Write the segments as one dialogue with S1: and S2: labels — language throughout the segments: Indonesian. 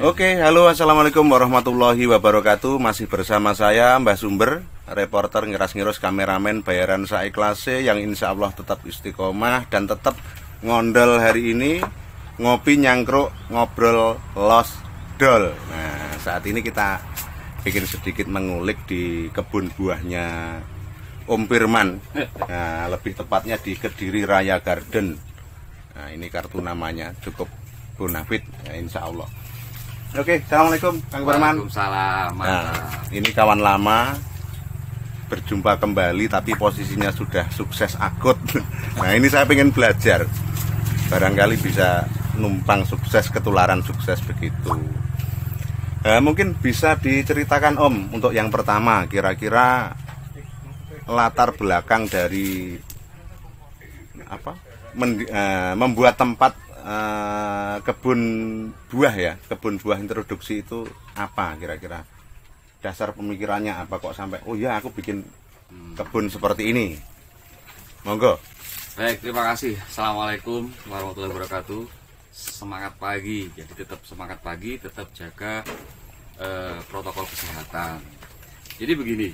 S1: Oke, halo, assalamualaikum warahmatullahi wabarakatuh. Masih bersama saya Mbah Sumber, reporter ngeras-ngeros kameramen bayaran saiklase yang insya Allah tetap istiqomah dan tetap ngondol hari ini, ngopi nyangkruk ngobrol los dol. Nah, saat ini kita bikin sedikit mengulik di kebun buahnya Om Firman. Nah, lebih tepatnya di Kediri Raya Garden. Nah, ini kartu namanya cukup bonafit ya, insya Allah. Oke, assalamualaikum Kang Firman.
S2: Waalaikumsalam.
S1: Nah, ini kawan lama berjumpa kembali tapi posisinya sudah sukses akut. Nah, ini saya pengen belajar. Barangkali bisa numpang sukses, ketularan sukses begitu. Mungkin bisa diceritakan Om untuk yang pertama, kira-kira latar belakang dari apa? Membuat tempat kebun buah ya, kebun buah introduksi itu apa kira-kira? Dasar pemikirannya apa kok sampai oh ya aku bikin kebun seperti ini? Monggo.
S2: Baik, terima kasih. Assalamualaikum warahmatullahi wabarakatuh. Semangat pagi, jadi tetap semangat pagi, tetap jaga protokol kesehatan. Jadi begini,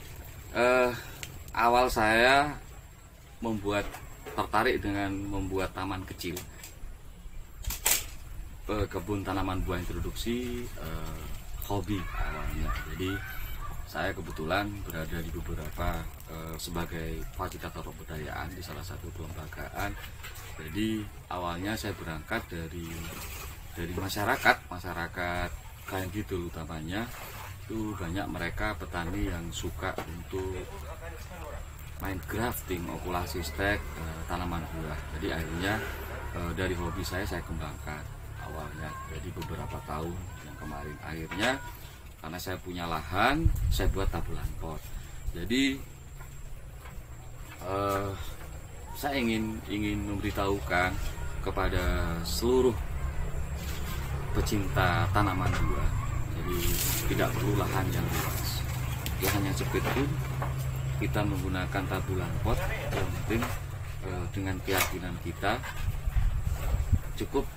S2: awal saya tertarik dengan membuat taman kecil, kebun tanaman buah introduksi, hobi awalnya. Jadi saya kebetulan berada di beberapa sebagai fasilitator pemberdayaan di salah satu kelembagaan. Jadi awalnya saya berangkat dari masyarakat kayak gitu, utamanya itu banyak mereka petani yang suka untuk main grafting, okulasi stek tanaman buah. Jadi akhirnya dari hobi saya kembangkan awalnya. Jadi beberapa tahun yang kemarin akhirnya karena saya punya lahan, saya buat tabulan pot. Jadi saya ingin memberitahukan kepada seluruh pecinta tanaman buah. Jadi tidak perlu lahan yang luas, lahan yang sempit pun kita menggunakan tabulan pot. Yang penting dengan keyakinan kita cukup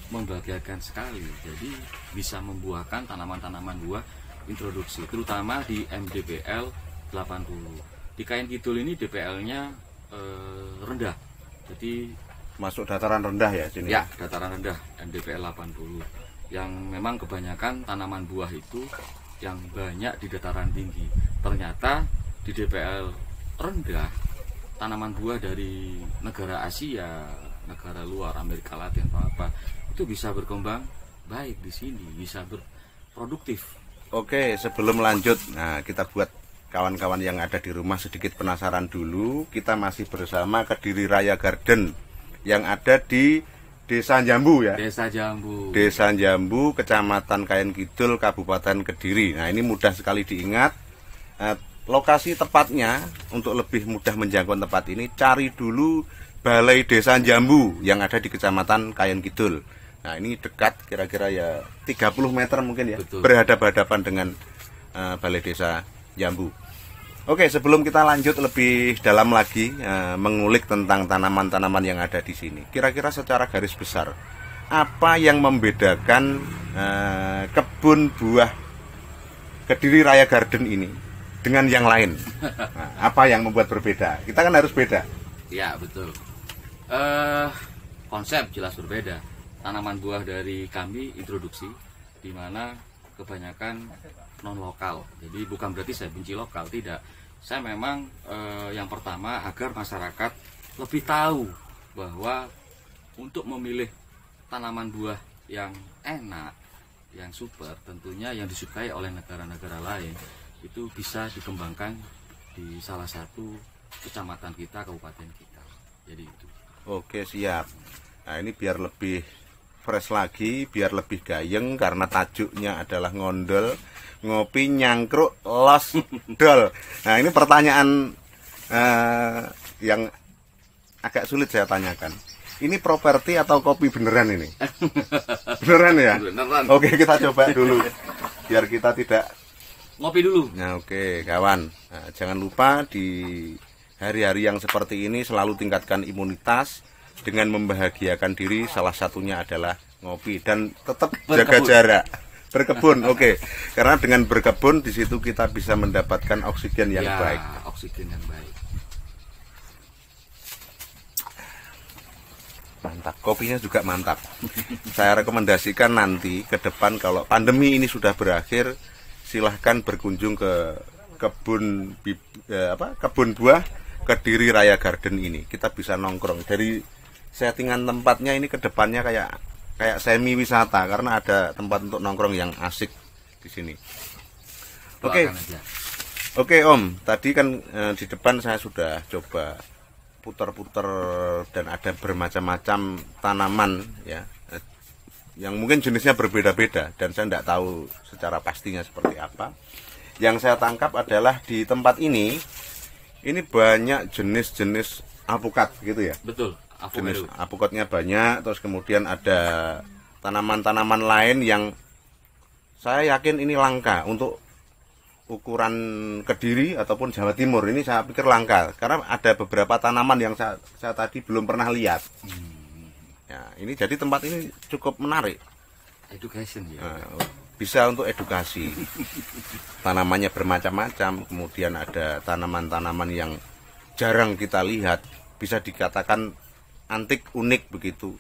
S2: membahagiakan sekali. Jadi bisa membuahkan tanaman-tanaman buah introduksi, terutama di MDPL 80. Di Kain Kidul ini DPL-nya rendah. Jadi
S1: masuk dataran rendah ya sini.
S2: Ya, dataran rendah MDPL 80. Yang memang kebanyakan tanaman buah itu yang banyak di dataran tinggi. Ternyata di DPL rendah tanaman buah dari negara Asia, negara luar, Amerika Latin atau apa, itu bisa berkembang baik di sini, bisa berproduktif.
S1: Oke, sebelum lanjut, nah kita buat kawan-kawan yang ada di rumah sedikit penasaran dulu. Kita masih bersama Kediri Raya Garden yang ada di Desa Jambu ya.
S2: Desa Jambu.
S1: Desa Jambu, Kecamatan Kain Kidul, Kabupaten Kediri. Nah, ini mudah sekali diingat. Lokasi tepatnya untuk lebih mudah menjangkau tempat ini, cari dulu Balai Desa Jambu yang ada di Kecamatan Kain Kidul. Nah, ini dekat kira-kira ya 30 meter mungkin ya.
S2: Betul.
S1: Berhadapan dengan Balai Desa Jambu. Oke, sebelum kita lanjut lebih dalam lagi mengulik tentang tanaman-tanaman yang ada di sini, kira-kira secara garis besar apa yang membedakan kebun buah Kediri Raya Garden ini dengan yang lain? Nah, apa yang membuat berbeda? Kita kan harus beda.
S2: Ya, betul. Konsep jelas berbeda. Tanaman buah dari kami introduksi, di mana kebanyakan non lokal. Jadi bukan berarti saya benci lokal, tidak. Saya memang yang pertama agar masyarakat lebih tahu bahwa untuk memilih tanaman buah yang enak, yang super, tentunya yang disukai oleh negara-negara lain, itu bisa dikembangkan di salah satu kecamatan kita, kabupaten kita. Jadi itu.
S1: Oke, siap. Nah, ini biar lebih fresh lagi, biar lebih gayeng karena tajuknya adalah ngondol, ngopi nyangkruk los dol. Nah, ini pertanyaan yang agak sulit saya tanyakan. Ini properti atau kopi beneran ini? Beneran ya?
S2: Beneran.
S1: Oke, kita coba dulu biar kita tidak
S2: ngopi dulu.
S1: Nah, oke, kawan. Nah, jangan lupa di hari-hari yang seperti ini selalu tingkatkan imunitas dengan membahagiakan diri, salah satunya adalah ngopi dan tetap jaga
S2: Berkebun.
S1: jarak. Berkebun, oke. Karena dengan berkebun di situ kita bisa mendapatkan oksigen yang
S2: Ya,
S1: baik.
S2: oksigen yang baik.
S1: Mantap, kopinya juga mantap. Saya rekomendasikan nanti ke depan kalau pandemi ini sudah berakhir, silahkan berkunjung ke kebun buah Kediri Raya Garden ini. Kita bisa nongkrong. Dari settingan tempatnya ini ke depannya kayak semi wisata karena ada tempat untuk nongkrong yang asik di sini. Oke.
S2: Doakan aja.
S1: Oke Om, tadi kan di depan saya sudah coba putar-putar dan ada bermacam-macam tanaman ya, yang mungkin jenisnya berbeda-beda dan saya tidak tahu secara pastinya seperti apa. Yang saya tangkap adalah di tempat ini banyak jenis-jenis alpukat gitu ya.
S2: Betul,
S1: Jenis
S2: avocado.
S1: alpukatnya banyak, terus kemudian ada tanaman-tanaman lain yang saya yakin ini langka untuk ukuran Kediri ataupun Jawa Timur. Ini saya pikir langka karena ada beberapa tanaman yang saya tadi belum pernah lihat. Ya, ini jadi tempat ini cukup menarik.
S2: Education ya.
S1: Nah, bisa untuk edukasi. Tanamannya bermacam-macam, kemudian ada tanaman-tanaman yang jarang kita lihat, bisa dikatakan antik, unik begitu.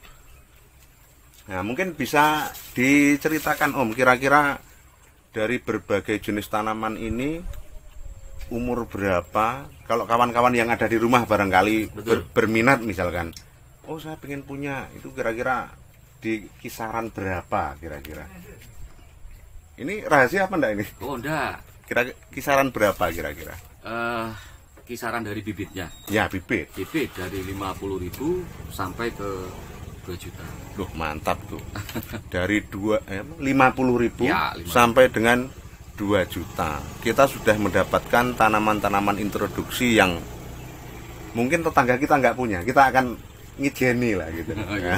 S1: Nah, mungkin bisa diceritakan Om, kira-kira dari berbagai jenis tanaman ini umur berapa? Kalau kawan-kawan yang ada di rumah barangkali berminat misalkan, oh saya pengen punya, itu kira-kira di kisaran berapa kira-kira? Ini rahasia apa enggak ini?
S2: Oh, enggak.
S1: Kisaran berapa kira-kira?
S2: Kisaran dari bibitnya.
S1: Ya bibit.
S2: Bibit dari 50.000 sampai ke 2 juta.
S1: Loh mantap tuh. Dari 50.000
S2: Ya, 50.000.
S1: sampai dengan 2 juta. Kita sudah mendapatkan tanaman-tanaman introduksi yang mungkin tetangga kita nggak punya. Kita akan ngijeni lah gitu.
S2: Oh, iya.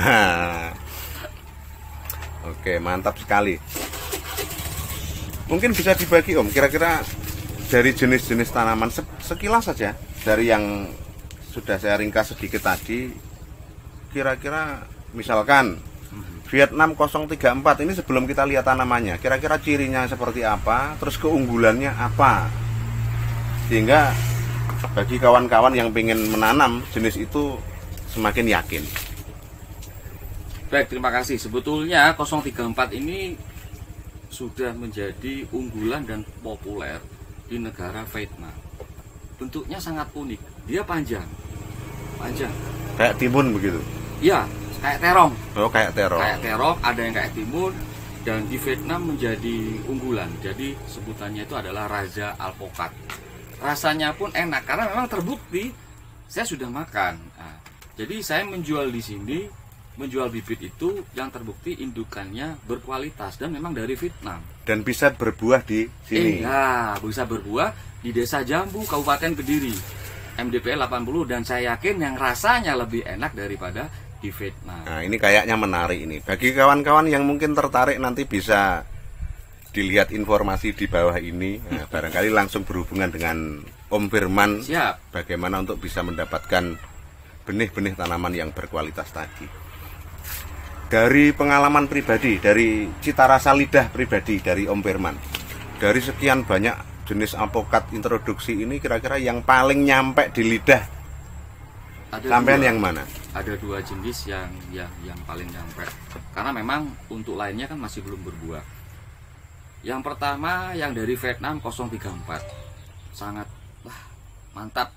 S1: Oke, mantap sekali. Mungkin bisa dibagi Om, kira-kira dari jenis-jenis tanaman sekilas saja dari yang sudah saya ringkas sedikit tadi. Kira-kira misalkan Vietnam 034 ini sebelum kita lihat tanamannya, kira-kira cirinya seperti apa, terus keunggulannya apa, sehingga bagi kawan-kawan yang ingin menanam jenis itu semakin yakin.
S2: Baik, terima kasih. Sebetulnya 034 ini sudah menjadi unggulan dan populer di negara Vietnam. Bentuknya sangat unik. Dia panjang.
S1: Kayak timun begitu.
S2: Ya, kayak terong.
S1: Oh, kayak terong.
S2: Kayak terong, ada yang kayak timun, dan di Vietnam menjadi unggulan. Jadi sebutannya itu adalah Raja Alpukat. Rasanya pun enak karena memang terbukti saya sudah makan. Nah, jadi saya menjual di sini, menjual bibit itu yang terbukti indukannya berkualitas dan memang dari Vietnam.
S1: Dan bisa berbuah di sini.
S2: Iya, bisa berbuah di Desa Jambu, Kabupaten Kediri. MDPL 80 dan saya yakin yang rasanya lebih enak daripada di Vietnam.
S1: Nah, ini kayaknya menarik ini. Bagi kawan-kawan yang mungkin tertarik nanti bisa dilihat informasi di bawah ini. Nah, barangkali langsung berhubungan dengan Om Firman.
S2: Siap.
S1: Bagaimana untuk bisa mendapatkan benih-benih tanaman yang berkualitas tadi. Dari pengalaman pribadi, dari cita rasa lidah pribadi dari Om Firman, dari sekian banyak jenis alpukat introduksi ini, kira-kira yang paling nyampe di lidah sampean yang mana?
S2: Ada 2 jenis yang paling nyampe. Karena memang untuk lainnya kan masih belum berbuah. Yang pertama yang dari Vietnam 034. Sangat mantap,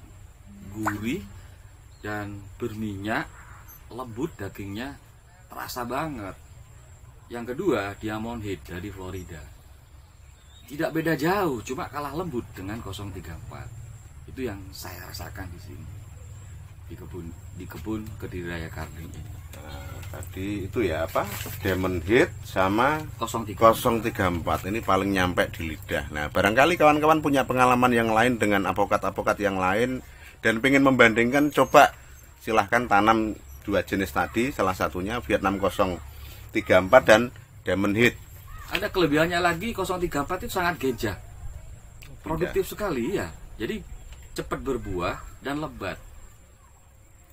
S2: gurih dan berminyak, lembut dagingnya, terasa banget. Yang kedua Diamond Head dari Florida. Tidak beda jauh, cuma kalah lembut dengan 034. Itu yang saya rasakan di sini. Di kebun Kediri Raya Garden ini.
S1: Nah, tadi itu ya apa? Diamond Head sama 034 ini paling nyampe di lidah. Nah, barangkali kawan-kawan punya pengalaman yang lain dengan alpukat-alpukat yang lain dan pengen membandingkan, coba silahkan tanam 2 jenis tadi, salah satunya Vietnam 034 dan Diamond Head.
S2: Ada kelebihannya lagi, 034 itu sangat gejah. Produktif sekali ya. Jadi cepat berbuah dan lebat.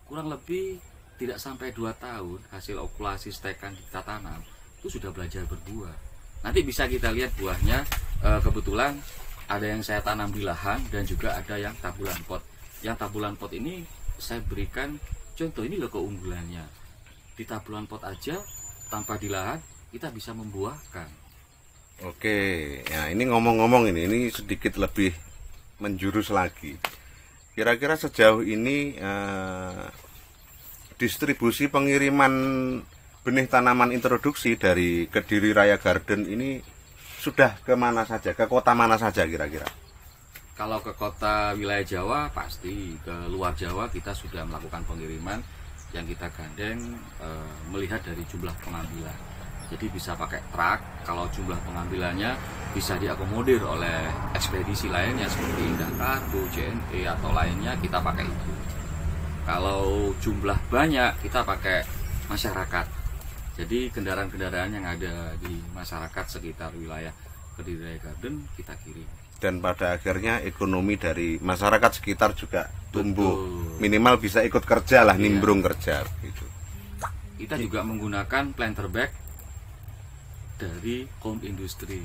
S2: Kurang lebih tidak sampai 2 tahun hasil okulasi stekan kita tanam itu sudah belajar berbuah. Nanti bisa kita lihat buahnya. Kebetulan ada yang saya tanam di lahan dan juga ada yang tabulan pot. Yang tabulan pot ini saya berikan contoh, ini loh keunggulannya. Di tabulan pot aja tanpa di lahan kita bisa membuahkan.
S1: Oke, ya ini ngomong-ngomong ini sedikit lebih menjurus lagi. Kira-kira sejauh ini distribusi pengiriman benih tanaman introduksi dari Kediri Raya Garden ini sudah ke mana saja, ke kota mana saja kira-kira?
S2: Kalau ke kota wilayah Jawa pasti, ke luar Jawa kita sudah melakukan pengiriman yang kita gandeng melihat dari jumlah pengambilan. Jadi bisa pakai truk, kalau jumlah pengambilannya bisa diakomodir oleh ekspedisi lainnya seperti Indah Kargo, JNE atau lainnya, kita pakai itu. Kalau jumlah banyak kita pakai masyarakat. Jadi kendaraan-kendaraan yang ada di masyarakat sekitar wilayah Kediri Raya Garden kita kirim.
S1: Dan pada akhirnya ekonomi dari masyarakat sekitar juga tumbuh. Betul. Minimal bisa ikut kerja lah, nimbrung kerja gitu.
S2: Kita juga menggunakan planter bag dari home industry.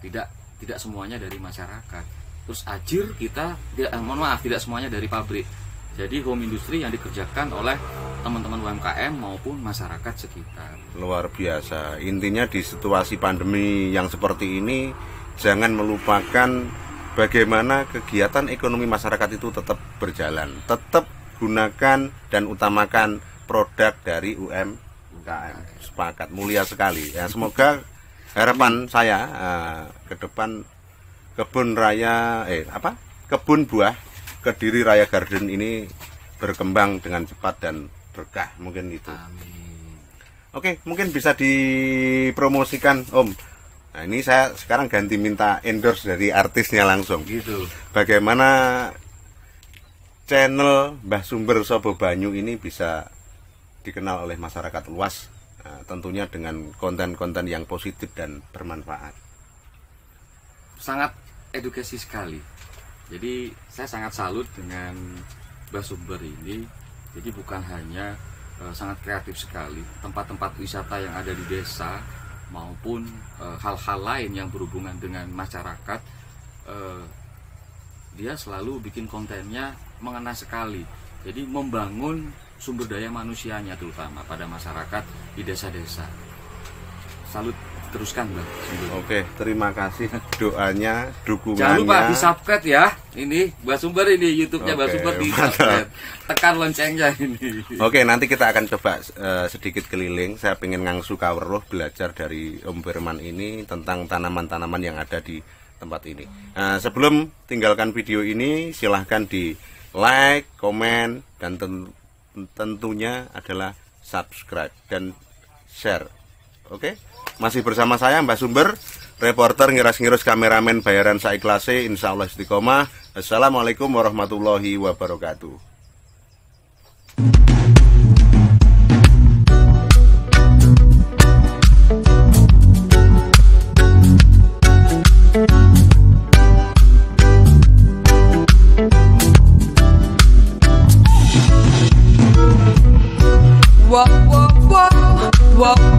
S2: Tidak semuanya dari masyarakat. Terus ajir kita tidak semuanya dari pabrik. Jadi home industry yang dikerjakan oleh teman-teman UMKM maupun masyarakat sekitar.
S1: Luar biasa. Intinya di situasi pandemi yang seperti ini, jangan melupakan bagaimana kegiatan ekonomi masyarakat itu tetap berjalan. Tetap gunakan dan utamakan produk dari UMKM. Sepakat, mulia sekali. Ya, semoga harapan saya ke depan kebun buah Kediri Raya Garden ini berkembang dengan cepat dan berkah, mungkin itu.
S2: Amin.
S1: Oke, mungkin bisa dipromosikan Om. Nah, ini saya sekarang ganti minta endorse dari artisnya langsung.
S2: Gitu.
S1: Bagaimana channel Mbah Sumber Sobo Banyu ini bisa dikenal oleh masyarakat luas, tentunya dengan konten-konten yang positif dan bermanfaat.
S2: Sangat edukasi sekali. Jadi saya sangat salut dengan Mbah Sumber ini. Jadi bukan hanya sangat kreatif sekali, tempat-tempat wisata yang ada di desa maupun hal-hal lain yang berhubungan dengan masyarakat, dia selalu bikin kontennya mengena sekali. Jadi membangun sumber daya manusianya terutama pada masyarakat di desa-desa. Salut, teruskan Mbak Sumber.
S1: Oke, terima kasih doanya, dukungannya.
S2: Jangan lupa di subscribe ya. Ini Mbak Sumber, ini YouTube-nya Mbak Sumber, di subscribe. Tekan loncengnya ini.
S1: Oke, nanti kita akan coba sedikit keliling. Saya pengen ngangsu kaweruh belajar dari Om Firman ini tentang tanaman-tanaman yang ada di tempat ini. Sebelum tinggalkan video ini, silahkan di like, komen, dan tentunya adalah subscribe dan share. Oke, masih bersama saya Mbah Sumber, reporter ngiras-ngirus kameramen bayaran saiklase, insyaallah istiqomah. Assalamualaikum warahmatullahi wabarakatuh.
S3: Whoa, whoa, whoa, whoa.